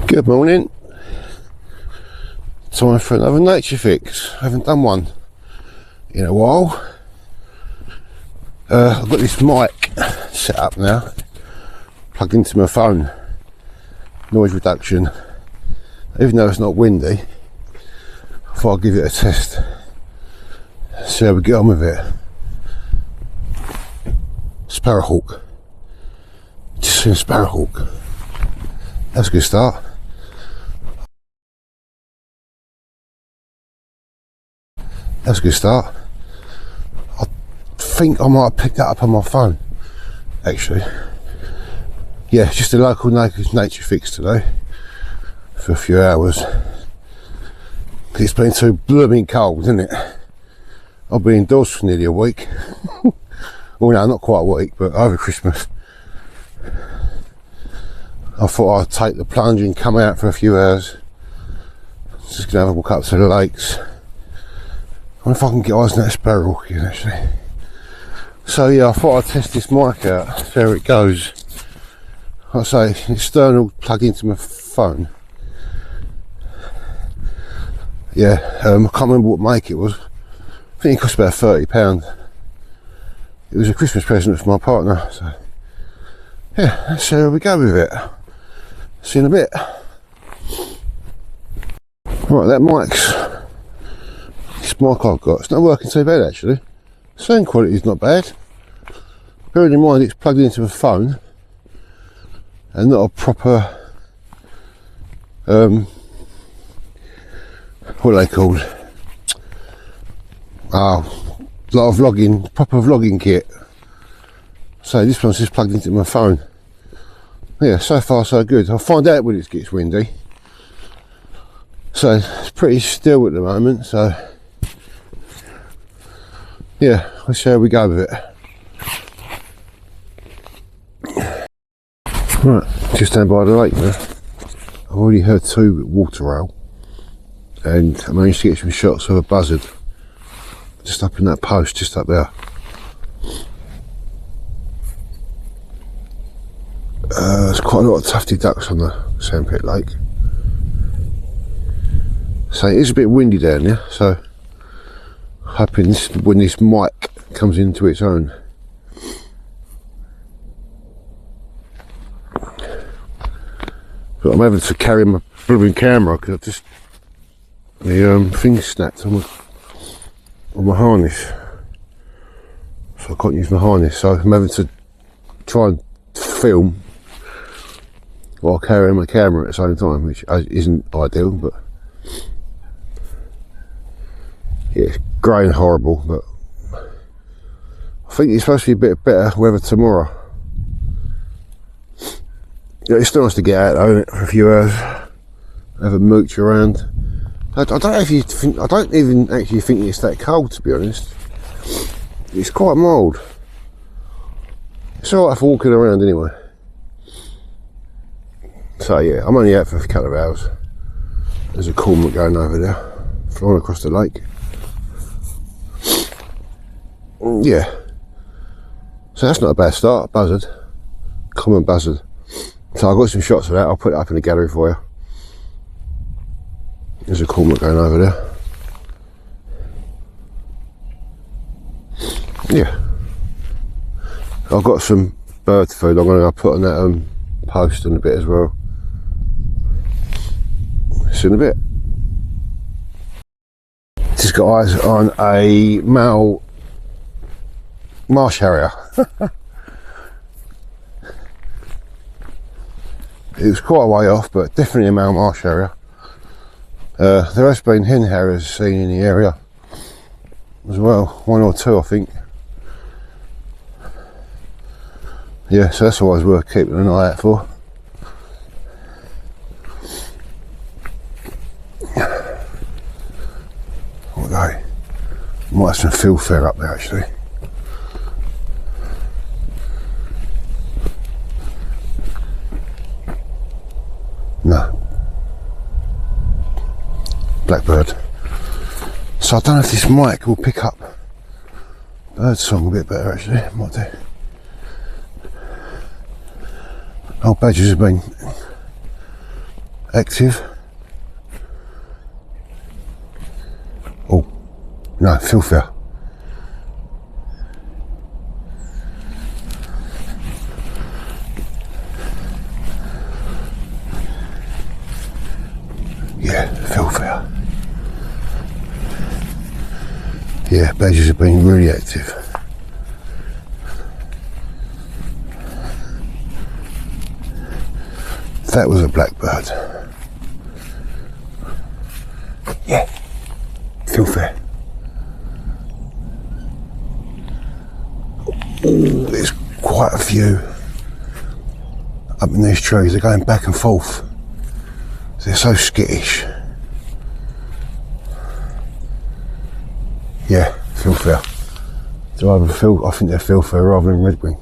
Good morning. Time for another nature fix. I haven't done one in a while. I've got this mic set up now, plugged into my phone. Noise reduction. Even though it's not windy, I thought I'd give it a test. See how we get on with it. Sparrowhawk. Just seen a sparrowhawk. That's a good start. That's a good start. I think I might have picked that up on my phone, actually. Yeah, just a local nature fix today for a few hours. It's been too blooming cold, isn't it? I've been indoors for nearly a week. Well, no, not quite a week, but over Christmas. I thought I'd take the plunge and come out for a few hours. Just gonna have a walk up to the lakes. I wonder if I can get eyes on that sparrow again, actually. So yeah, I thought I'd test this mic out, see how it goes. Like I say, external plug into my phone. Yeah, I can't remember what make it was. I think it cost about £30. It was a Christmas present for my partner, so yeah, let's see how we go with it. See you in a bit. Right, that mic's this mic I've got. It's not working too bad actually. Sound quality is not bad. Bearing in mind it's plugged into a phone and not a proper what are they called? Like a vlogging, proper vlogging kit. So this one's just plugged into my phone. Yeah, so far so good. I'll find out when it gets windy. So it's pretty still at the moment, so yeah, let's see how we go with it. Right, just down by the lake now. I've already heard two water owl and I managed to get some shots of a buzzard just up in that post, just up there. There's quite a lot of tufty ducks on the Sandpit Lake. So it is a bit windy down there, so hoping when this mic comes into its own. But I'm having to carry my blooming camera because the thing snapped on my harness, so I can't use my harness. So I'm having to try and film while carrying my camera at the same time, which isn't ideal, but yeah, it's grey and horrible. But I think it's supposed to be a bit better weather tomorrow. Yeah, it's nice to get out though, isn't it, for a few hours, have a mooch around. I don't even actually think it's that cold, to be honest. It's quite mild. It's alright for walking around anyway. So yeah, I'm only out for a couple of hours. There's a cormorant going over there, flying across the lake. Yeah. So that's not a bad start, buzzard. Common buzzard. So I've got some shots of that, I'll put it up in the gallery for you. There's a cormorant going over there. Yeah. I've got some bird food I'm going to put on that post in a bit as well. See in a bit. Just got eyes on a male marsh harrier. It was quite a way off, but definitely a male marsh harrier. There has been hen harriers seen in the area as well, one or two I think. Yeah, so that's always worth keeping an eye out for. Okay, might have some field fare up there actually. No. Blackbird. So I don't know if this mic will pick up bird song a bit better actually, might do. Old badgers have been active. Oh, no, filthier. Yeah, filthier. Yeah, badgers have been really active. That was a blackbird. Yeah, filthy. Ooh, there's quite a few up in these trees. They're going back and forth. They're so skittish. Yeah, filthier. I think they're filthier rather than redwing.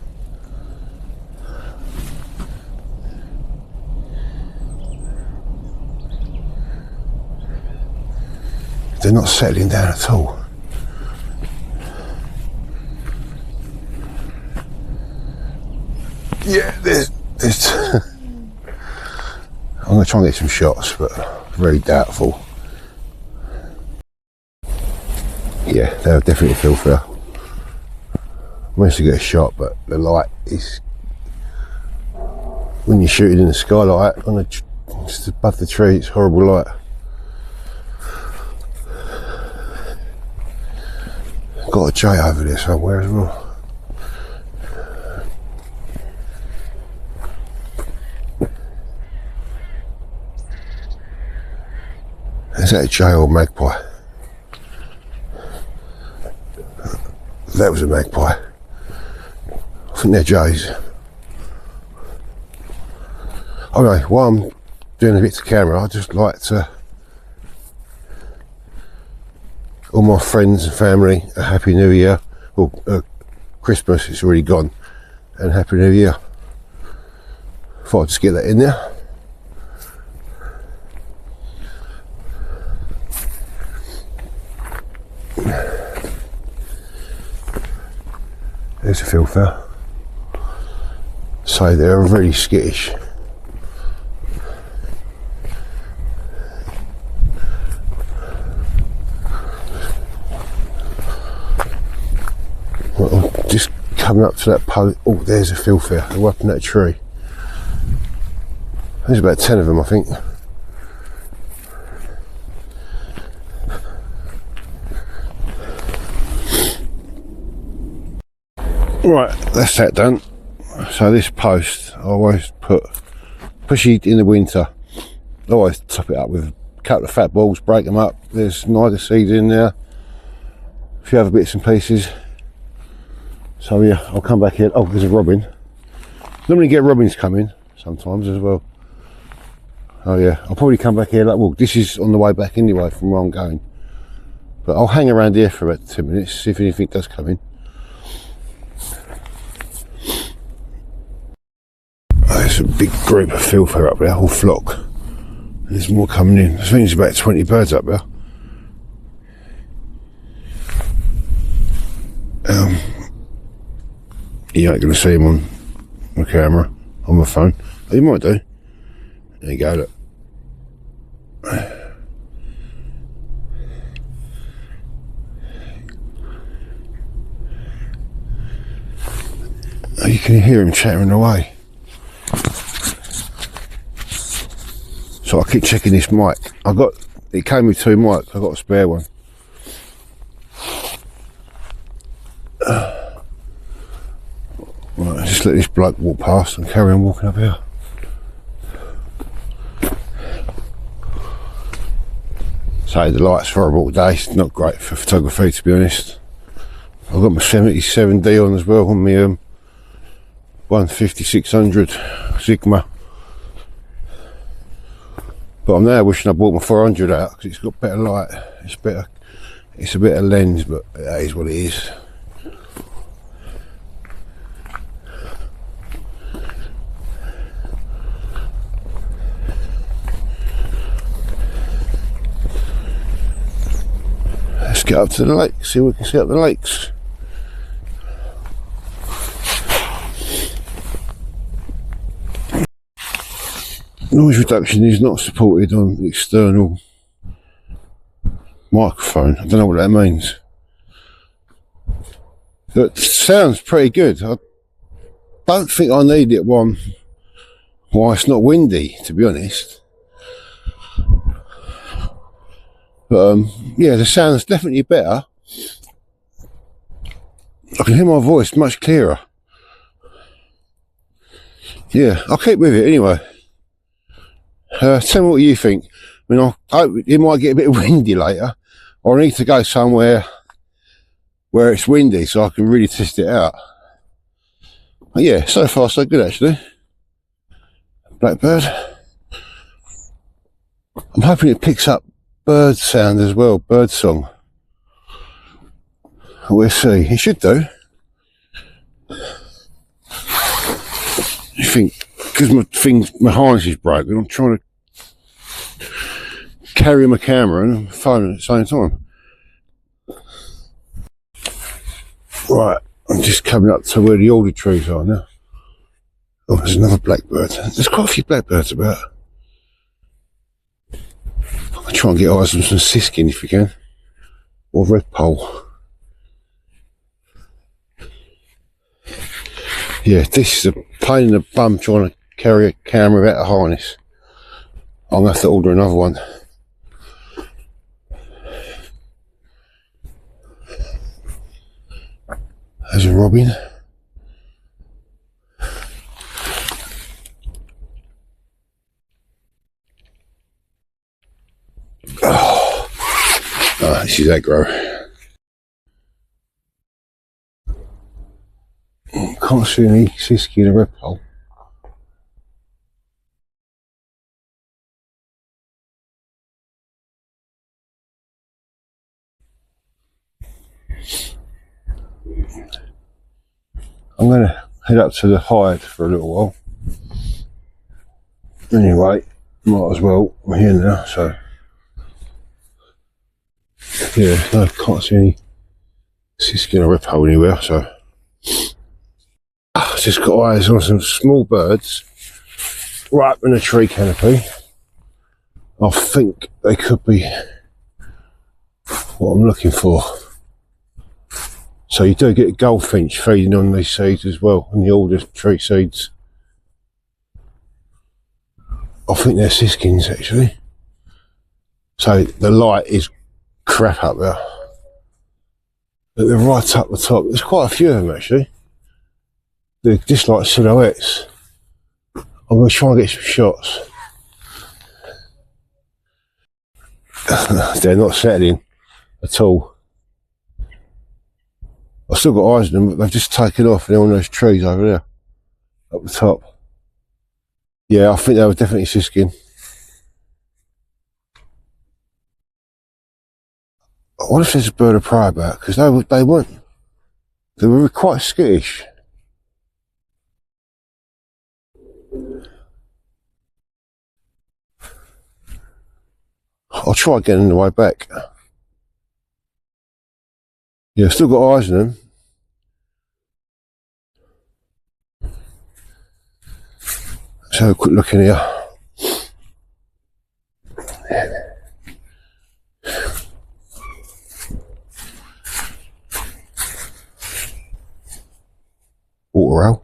They're not settling down at all. Yeah, there's I'm going to try and get some shots, but very doubtful. Yeah, they're definitely filthier. I managed to get a shot, but the light is, when you're shooting in the skylight on just above the tree, it's horrible light. Got a jay over there somewhere as well. Is that a jay or magpie? That was a magpie. I think they're jays. Anyway, while I'm doing a bit to camera, I'd just like to all my friends and family a Happy New Year. Well, Christmas, it's already gone, and Happy New Year. Thought I'd just get that in there. There's a filthier. So they're really skittish. Well, I'm just coming up to that post. Oh, there's a filthier. They're up in that tree. There's about 10 of them, I think. Right, that's that done. So this post, I always push it in the winter. I always top it up with a couple of fat balls, break them up. There's nida seeds in there, a few other bits and pieces. So yeah, I'll come back here. Oh, there's a robin. Normally get robins coming sometimes as well. Oh yeah, I'll probably come back here. Like, well, this is on the way back anyway from where I'm going. But I'll hang around here for about 10 minutes, see if anything does come in. There's a big group of filthier up there, whole flock. There's more coming in. I think there's about 20 birds up there. You ain't going to see them on my camera, on my phone. Oh, you might do. There you go, look. Oh, you can hear him chattering away. So I keep checking this mic. It came with 2 mics, I got a spare one. Right, just let this bloke walk past and carry on walking up here. So the light's horrible today, it's not great for photography, to be honest. I've got my 77D on as well, on my 150-600 Sigma. But I'm now wishing I bought my 400 out because it's got better light. It's a better lens, but that is what it is. Let's get up to the lake, see if we can see up the lakes. Noise reduction is not supported on external microphone. I don't know what that means. It sounds pretty good. I don't think I need it while it's not windy, to be honest. But yeah, the sound's definitely better. I can hear my voice much clearer. Yeah, I'll keep with it anyway. Tell me what you think. I mean, I hope it might get a bit windy later, or I need to go somewhere where it's windy so I can really test it out. But yeah, so far so good actually. Blackbird. I'm hoping it picks up bird sound as well, bird song. We'll see. It should do. You think, because my harness is broken, I'm trying to carry my camera and phone at the same time. Right, I'm just coming up to where the alder trees are now. Oh, there's another blackbird. There's quite a few blackbirds about. I'll try and get eyes on some siskin if we can, or redpoll. Yeah, this is a pain in the bum trying to carry a camera without a harness. I'm going to have to order another one. There's a robin. Oh, this is aggro. Can't see any sisky in a redpoll. I'm going to head up to the hide for a little while. Anyway, might as well. I'm here now, so yeah, no, can't see any sisky in a redpoll anywhere, so I've just got eyes on some small birds right up in the tree canopy. I think they could be what I'm looking for. So you do get a goldfinch feeding on these seeds as well, on the alder tree seeds. I think they're siskins actually. So the light is crap up there. But they're right up the top. There's quite a few of them actually. They're just like silhouettes. I'm going to try and get some shots. They're not settling at all. I've still got eyes on them, but they've just taken off and they're on those trees over there, up the top. Yeah, I think they were definitely siskin. I wonder if there's a bird of prey about, because they weren't. They were quite skittish. I'll try again on the way back. Yeah, still got eyes on them. Let's have a quick look in here. Water owl.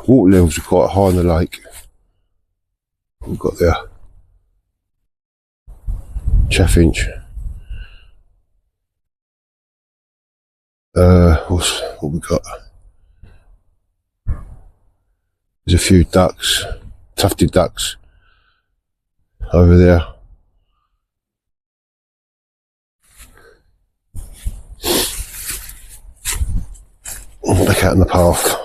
Water levels are quite high in the lake. We've got there. Chaffinch. What we got? There's a few ducks, tufted ducks over there. Back out in the path.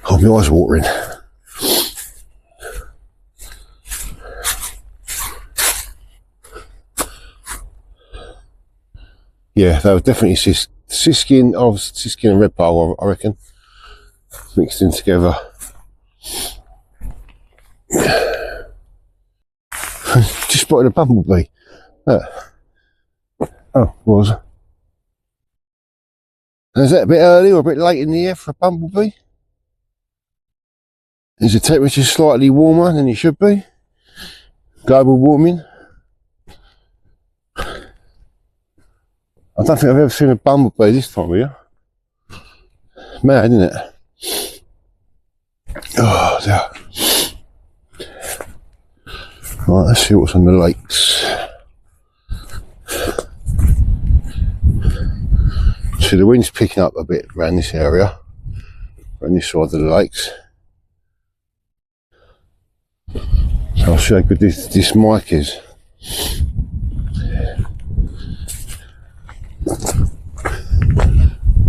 Oh, my eyes are watering. Yeah, they were definitely siskin and red pole, I reckon, mixed in together. Just spotted a bumblebee. Look. Oh, was. Is that a bit early or a bit late in the year for a bumblebee? Is the temperature slightly warmer than it should be? Global warming. I don't think I've ever seen a bumblebee this time of year. Mad, isn't it? Oh, dear. Right, let's see what's on the lakes. So the wind's picking up a bit around this area, around this side of the lakes. So I'll show you how good this mic is.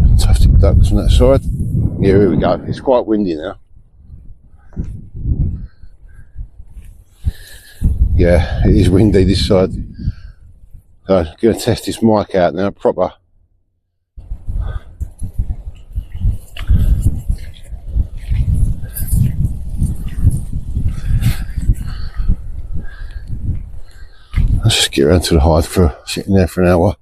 Fantastic ducks on that side. Yeah, here we go. It's quite windy now. Yeah, it is windy this side. So I'm going to test this mic out now, proper. Let's just get around to the Hyde for sitting there for an hour.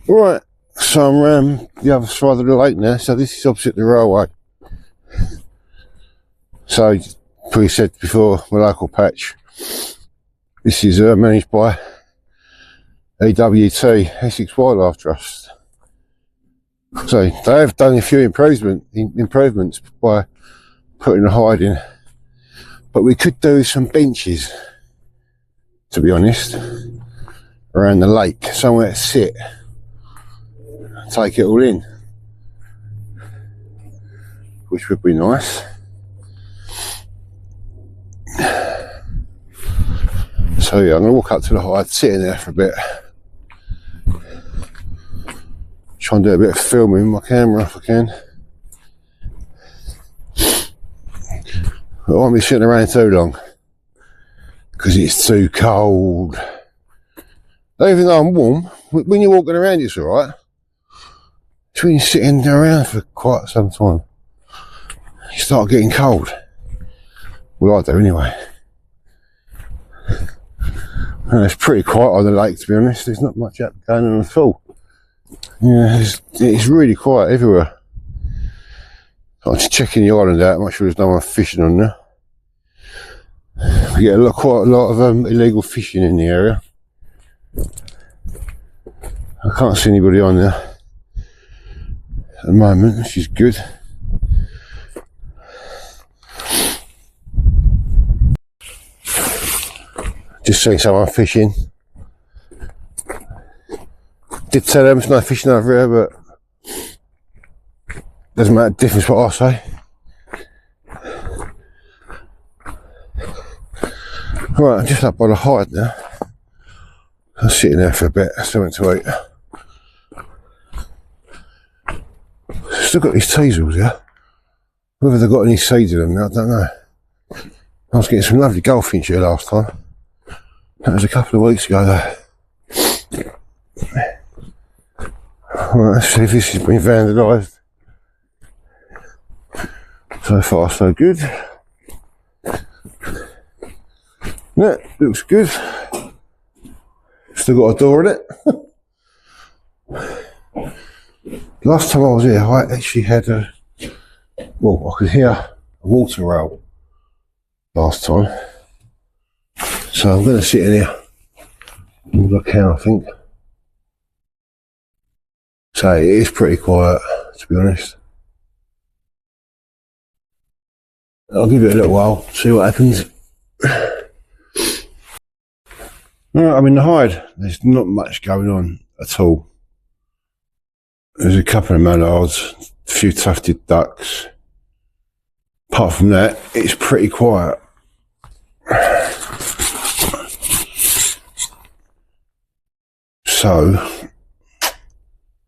Right, so I'm around the other side of the lake now, so this is opposite the railway. So, we said before, my local patch, this is managed by Ewt, Essex Wildlife Trust. So, they have done a few improvements by putting a hide in. But we could do some benches, to be honest, around the lake, somewhere to sit, take it all in, which would be nice. So yeah, I'm going to walk up to the Hyde, sit in there for a bit, try and do a bit of filming with my camera if I can. I won't be sitting around too long because it's too cold. Even though I'm warm, when you're walking around it's alright. It's when you're sitting around for quite some time, you start getting cold. Well, I do anyway. And it's pretty quiet on the lake, to be honest. There's not much going on at all. Yeah, it's really quiet everywhere. I'm just checking the island out, make sure there's no one fishing on there. We get quite a lot of illegal fishing in the area. I can't see anybody on there at the moment, which is good. Just seeing someone fishing. Did tell them there's no fishing over here, but doesn't make a difference what I say. Right, I'm just up by the Hyde now. I'm sitting there for a bit, something to eat. Still got these teasels here. Whether they've got any seeds in them, I don't know. I was getting some lovely goldfinch here last time. That was a couple of weeks ago though. Right, let's see if this has been vandalised. So far so good. Yeah, looks good. Still got a door in it. Last time I was here, I actually had I could hear a water rail last time. So I'm going to sit in here and look out, I think. So it is pretty quiet, to be honest. I'll give it a little while, see what happens. Right, I'm in the Hyde. There's not much going on at all. There's a couple of mallards, a few tufted ducks. Apart from that, it's pretty quiet. So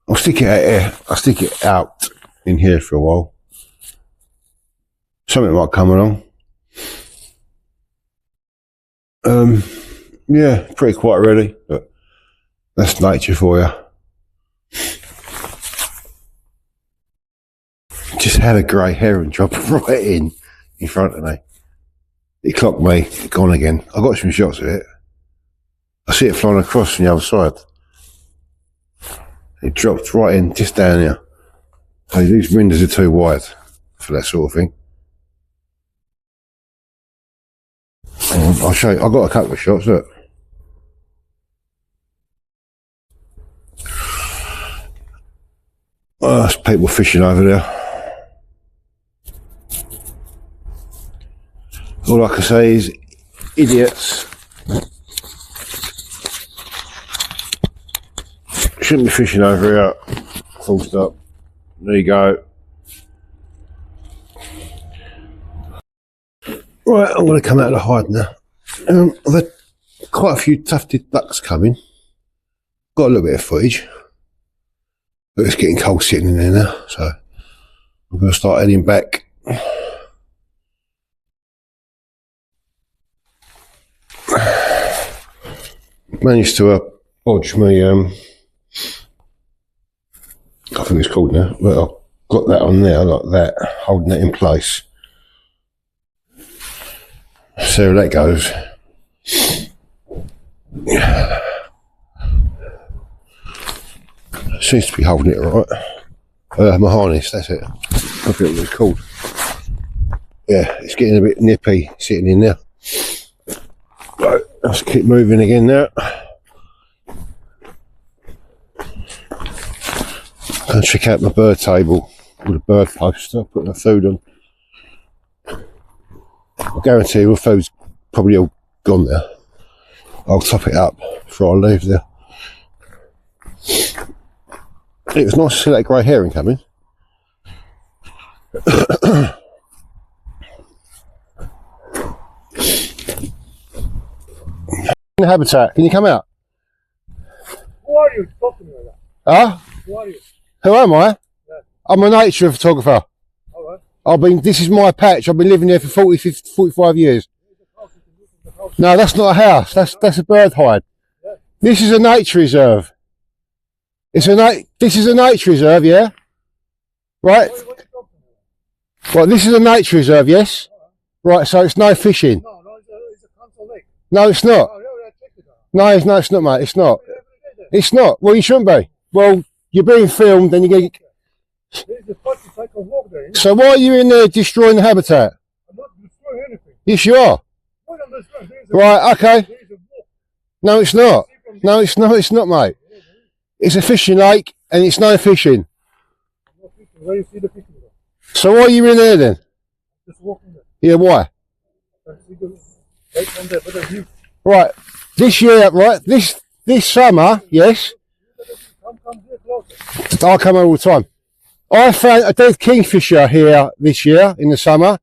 I'll stick it out here. I'll stick it out in here for a while. Something might come along. Yeah, pretty quiet really, but that's nature for you. Just had a grey heron drop right in front of me. It clocked me, gone again. I got some shots of it. I see it flying across from the other side. It dropped right in, just down here. So these windows are too wide for that sort of thing. I'll show you. I've got a couple of shots, look. Oh, there's people fishing over there. All I can say is, idiots. Shouldn't be fishing over here. Full stop. There you go. Right, I'm going to come out of the hide now. I've had quite a few tufted ducks coming. Got a little bit of footage. But it's getting cold sitting in there now, so I'm going to start heading back. Managed to bodge me, I think it's called now, but I've got that on there like that, holding it in place. See how that goes. Seems to be holding it right. My harness, that's it. I forget what it's called. Yeah, it's getting a bit nippy sitting in there. Right, let's keep moving again now. Go check out my bird table with a bird poster, put my food on. I guarantee you, my food's probably all gone there. I'll top it up before I leave there. It was nice to see that grey heron coming. In the habitat, can you come out? Who are you talking about that? Huh? Who are you? Who am I? Yeah. I'm a nature photographer. Alright. This is my patch. I've been living there for 40, 50, 45 years. No, that's not a house. That's a bird hide. Yeah. This is a nature reserve. This is a nature reserve, yeah? Right? What are you talking about? Well, this is a nature reserve, yes? Right, so it's no fishing. No, it's a council lake. No, it's not. Oh, yeah, check it out. No, it's not, mate. It's not. Every day there. It's not. Well, you shouldn't be. Well, you're being filmed and you're going to... There is a 40-cycle walk there. So why are you in there destroying the habitat? I'm not destroying anything. Yes, you are. What I'm destroying? There is a Right, okay. There is a walk. No, it's not. No, it's not, mate. It's a fishing lake and it's no fishing. I'm not fishing. Where you see the fishing there? So why are you in there then? Just walking there. Yeah, why? I see the lake from there, but the view. Right, this year, right, this summer, yes, Come here closer. I come all the time. I found a dead kingfisher here this year in the summer,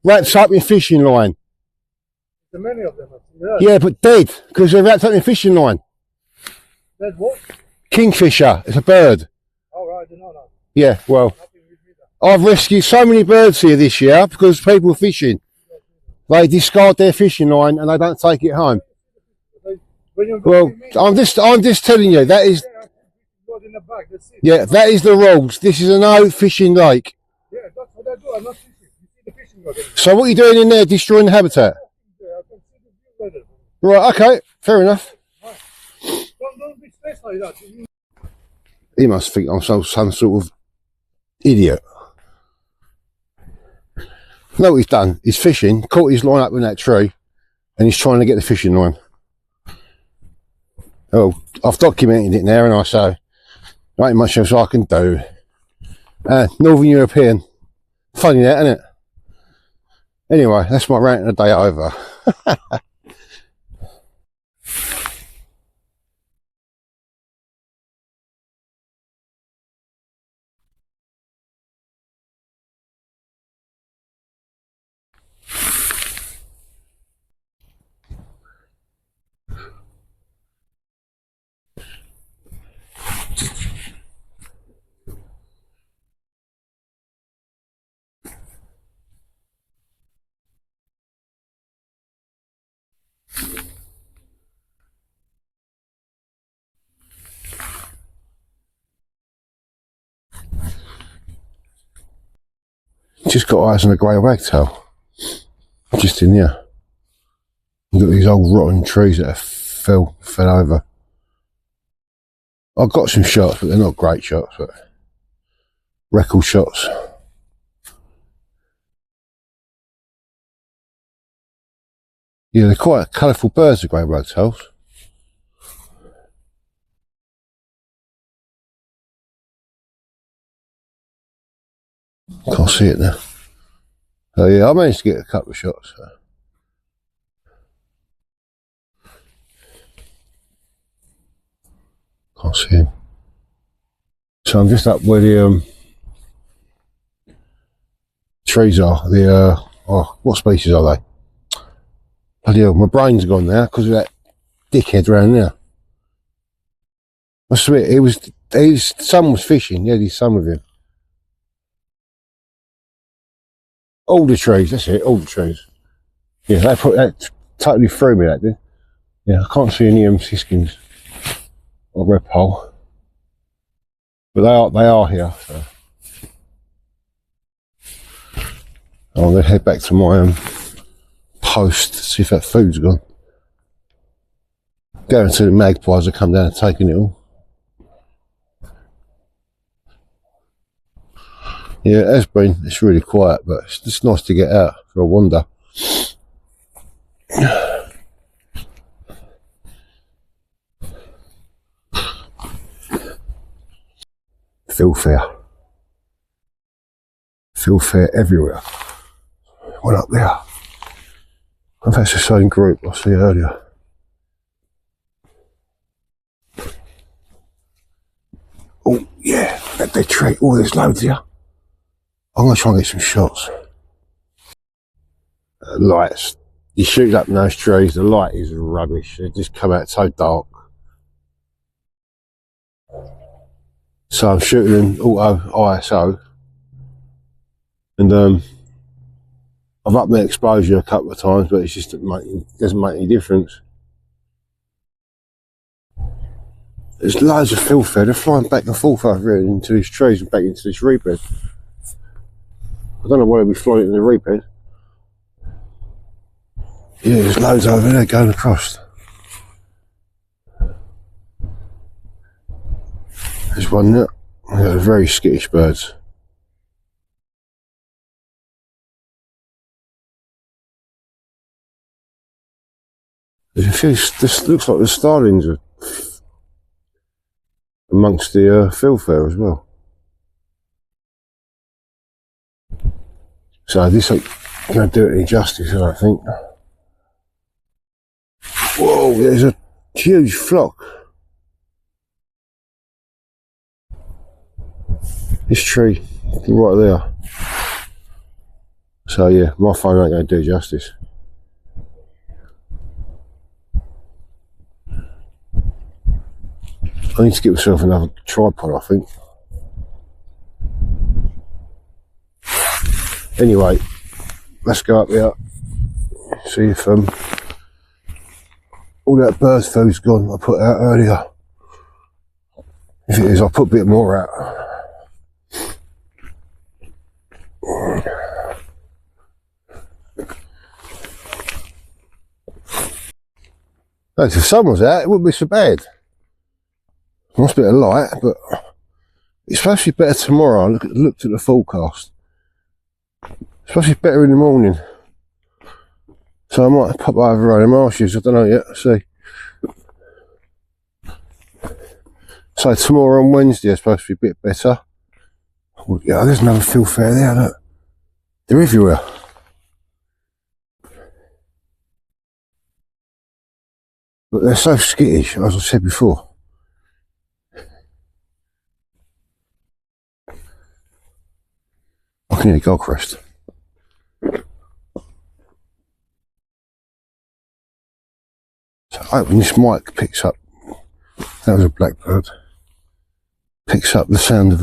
wrapped up in fishing line. There's many of them. Yeah, but dead, because they're wrapped up in fishing line. There's what? Kingfisher, it's a bird. Oh, right, no. Yeah, well, Nothing with me there. I've rescued so many birds here this year because people are fishing. They discard their fishing line and they don't take it home. When you Well, me, I'm just telling you, that is, in the back. That's it. yeah, that is the rules. This is a no fishing lake. Yeah, that's what I do. I'm not fishing. You see the fishing rod in there. So what are you doing in there, destroying the habitat? I can see the view better. Right, okay, fair enough. Don't be stressed like that. He must think I'm some sort of idiot. No, what he's done, he's fishing, caught his line up in that tree, and he's trying to get the fishing line. Oh, I've documented it now, and I say, there ain't much else I can do. Northern European. Funny that, isn't it? Anyway, that's my rant of the day over. Just got eyes on a grey wagtail. Just in here. You've got these old rotten trees that have fell over. I've got some shots, but they're not great shots, but record shots. Yeah, they're quite colourful birds, the grey wagtails. Can't see it now. Oh yeah, I managed to get a couple of shots. So. Can't see him. So I'm just up where the trees are. The oh, what species are they? Bloody hell, my brain's gone now because of that dickhead around there. I swear, his son was fishing. He had his son with him. All the trees, that's it, all the trees. Yeah, they put that totally threw me, that did. Yeah, I can't see any siskins or red pole. But they are here, so. I'm gonna head back to my post to see if that food's gone. Guarantee the magpies are come down and taking it all. Yeah, it has been. It's really quiet, but it's just nice to get out for a wander. Filfare. Filfare everywhere. One up there. If that's the same group I see earlier. Oh, yeah, that big tree. Oh, there's loads here. I'm going to try and get some shots. Lights. You shoot up in those trees, the light is rubbish. They just come out so dark. So I'm shooting in auto ISO. And I've upped my exposure a couple of times, but it's just doesn't make any difference. There's loads of filth there. They're flying back and forth over here into these trees and back into this reed bed. I don't know why they'd be flying in the reed bed. Yeah, there's loads over there going across. There's one there. They're very skittish birds. There's a few, this looks like the starlings are amongst the filth there as well. So this ain't going to do it any justice, I don't think. Whoa, there's a huge flock. This tree, right there. So yeah, my phone ain't going to do justice. I need to get myself another tripod, I think. Anyway, let's go up there, see if all that bird food's gone I put out earlier. If it is, I'll put a bit more out. If the sun was out, it wouldn't be so bad. Nice bit of light, but it's supposed to be better tomorrow. I looked at the forecast. It's supposed to be better in the morning. So I might pop over around the marshes, I don't know yet, let's see. So tomorrow on Wednesday it's supposed to be a bit better. Oh, yeah, there's another filth there, look. They're everywhere. But they're so skittish, as I said before. I can hear a gold crest. So I hope when this mic picks up, that was a blackbird, picks up the sound of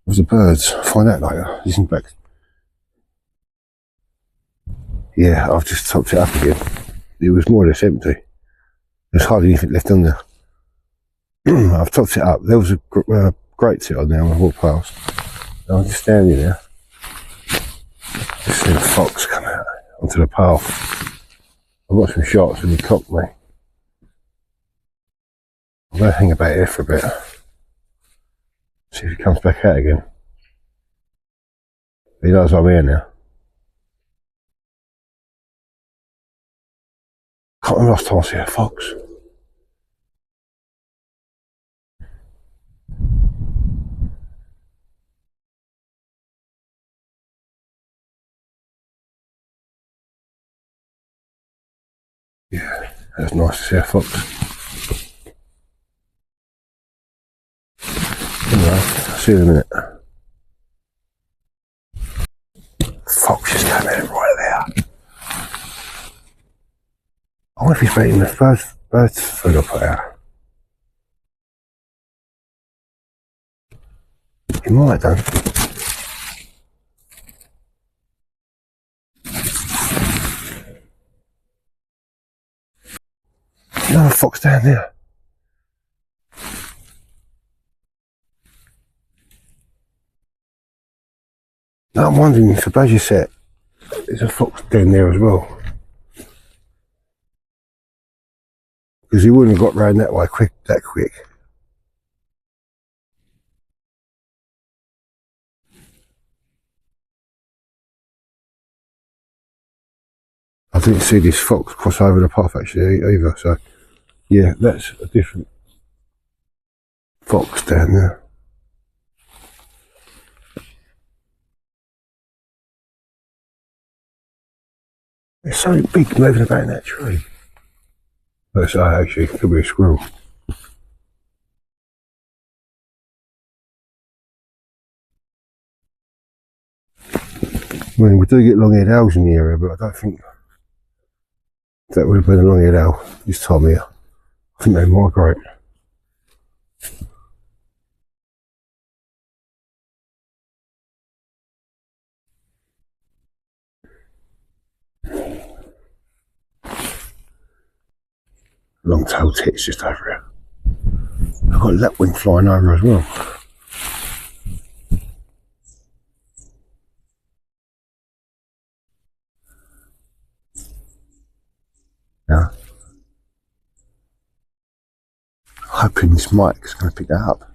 the birds. I'll find out later. He's in back. Yeah, I've just topped it up again. It was more or less empty. There's hardly anything left on there. I've topped it up. There was a great tit on there when I walked past. I was just standing there. Just seen a fox come out onto the path. I've got some shots and he cocked me. I'm going to hang about here for a bit. See if he comes back out again. He knows I'm here now. Can't remember last time I see a fox. Yeah, that's nice to see a fox. Anyway, I'll see you in a minute. Fox just came out right there. I wonder if he's eating the bird's food I put out. He might have done. Another fox down there. Now I'm wondering if the badger set, there's a fox down there as well. Because he wouldn't have got round that way that quick. I didn't see this fox cross over the path actually either, so yeah, that's a different fox down there. It's something big moving about in that tree. That's actually, it could be a squirrel. I mean, we do get long-eared owls in the area, but I don't think that would have been a long-eared owl this time of year. I think they migrate. Long-tailed tits just over here. I've got lapwing flying over as well. Yeah. Hoping this mic is going to pick that up.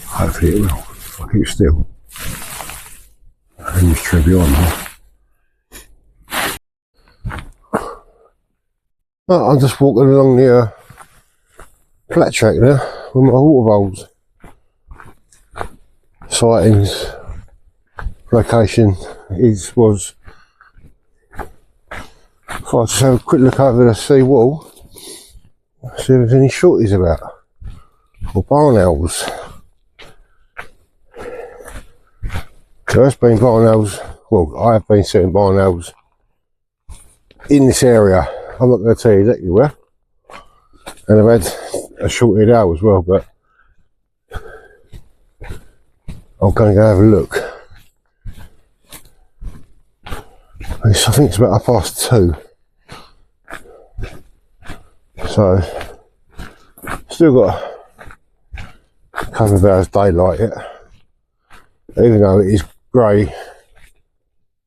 Hopefully it will, if I keep still. And this tree beyond me. Oh, I'm just walking along the flat track there with my water bowls. Sightings, location was. If I just have a quick look over the sea wall, see if there's any shorties about, or barn owls. There has been barn owls, well, I have been seeing barn owls in this area. I'm not going to tell you exactly where. And I've had a short-eared owl as well, but I'm going to go have a look. I think it's about 2:30. So, still got a couple of hours daylight yet. Even though it is grey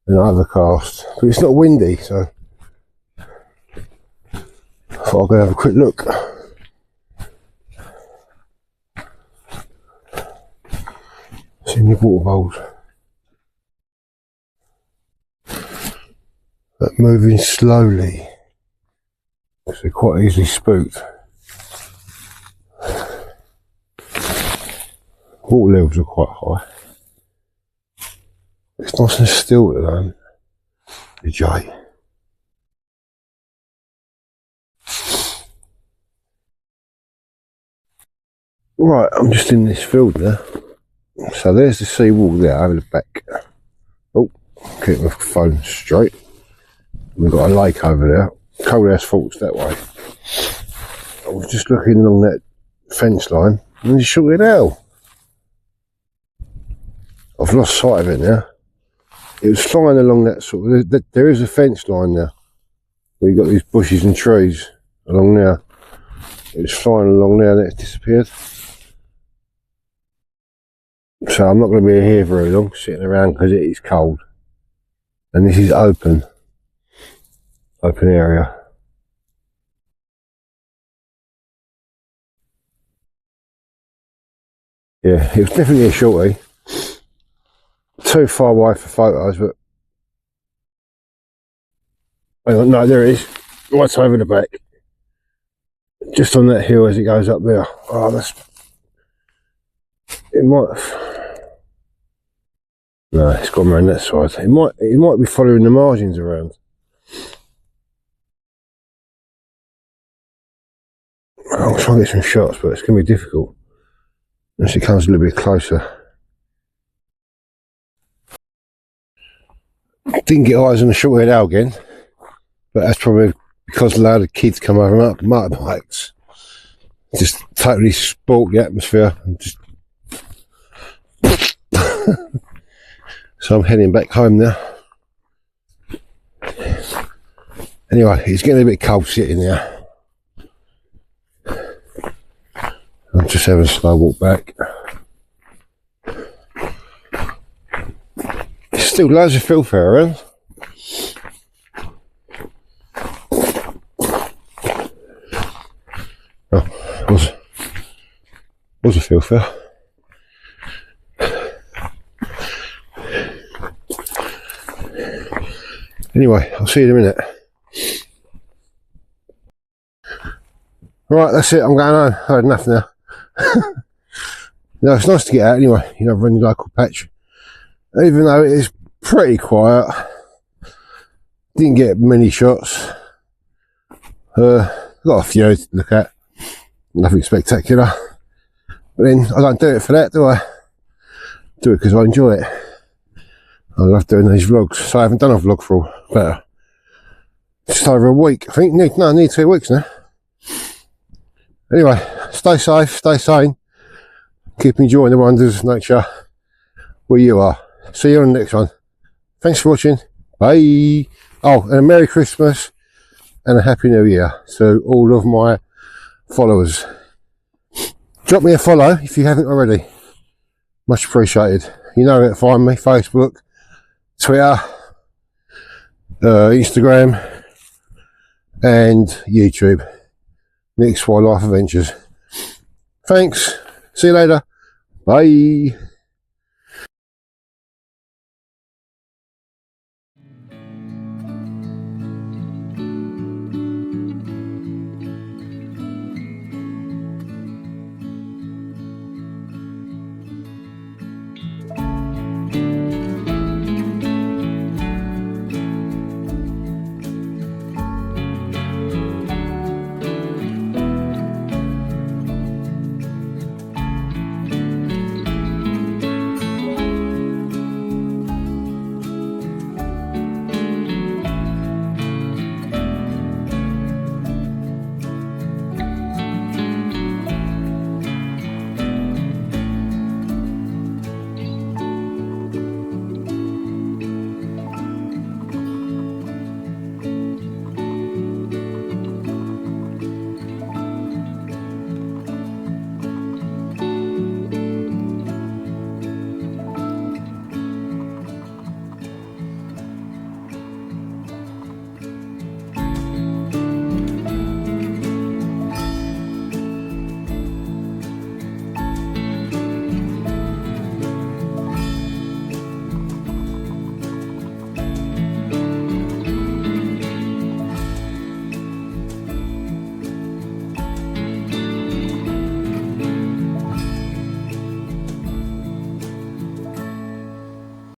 and overcast, but it's not windy, so I thought I'd go have a quick look. See your water bowls. But moving slowly, because they're quite easily spooked. Water levels are quite high. It's nice and still at the moment. The jay. Right, I'm just in this field now. So there's the sea wall there over the back. Oh, keep my phone straight. We've got a lake over there. Coalhouse Fault's that way. I was just looking along that fence line and there's a short-eared owl. I've lost sight of it now. It was flying along that sort of, there is a fence line now. Where you've got these bushes and trees along there. It was flying along there and it's disappeared. So I'm not going to be here very long, sitting around because it is cold. And this is open area. Yeah, it was definitely a shorty. Too far away for photos, but hang on, no, there it is. Right over the back. Just on that hill as it goes up there. Oh, that's... It might... No, it's gone around that side. It might be following the margins around. I'll try and get some shots, but it's going to be difficult. Unless it comes a little bit closer. Didn't get eyes on the short-haired owl again, but that's probably because a load of kids come over on motorbikes. Just totally spoilt the atmosphere. And just so I'm heading back home now. Anyway, it's getting a bit cold sitting there. I'm just having a slow walk back. There's still loads of filth around. Oh, was a filth there. Anyway, I'll see you in a minute. Right, that's it. I'm going home. I had enough now. No, it's nice to get out anyway, you know, run your local patch. Even though it is pretty quiet, didn't get many shots. Got a few to look at, nothing spectacular. But then I don't do it for that, do I? Do it because I enjoy it. I love doing these vlogs, so I haven't done a vlog for about just over a week, I think. No, nearly 2 weeks now. Anyway, stay safe, stay sane, keep enjoying the wonders of nature where you are. See you on the next one. Thanks for watching. Bye. Oh, and a Merry Christmas and a Happy New Year to all of my followers. Drop me a follow if you haven't already. Much appreciated. You know where to find me: Facebook, Twitter, Instagram and YouTube. Nick's Wildlife Adventures. Thanks. See you later. Bye.